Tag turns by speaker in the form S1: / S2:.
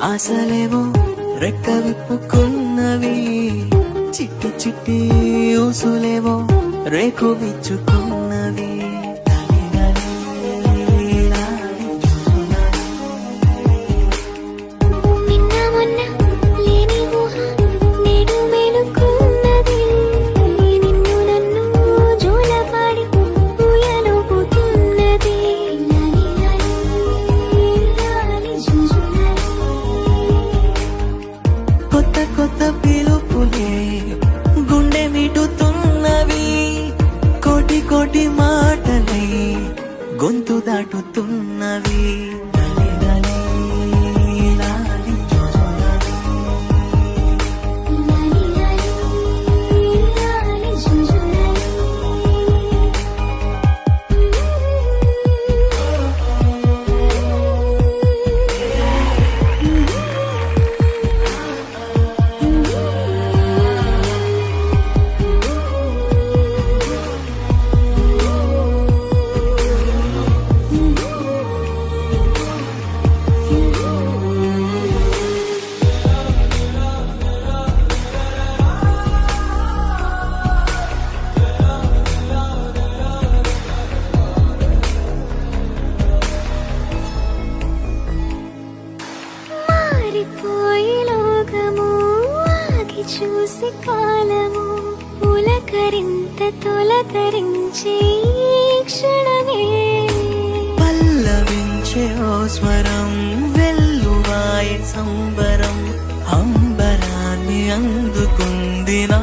S1: ఆశలేవో రెక్క విప్పుకున్నవి, చిట్టి చిట్టి ఊసులేవో రేకు విచ్చుకున్నవి. కొత్త కొత్త పిలుపులే గుండె మిటుతున్నవి, కోటి కోటి మాటలై గొంతు దాటుతున్నవి.
S2: లోకము ఆగి చూసి కాలము పులకరింత తొలకరించే క్షణమే,
S1: పల్లవించే ఓ స్వరం వెల్లువాయే సంబరం, అంబరాన్ని అందుకుంది నా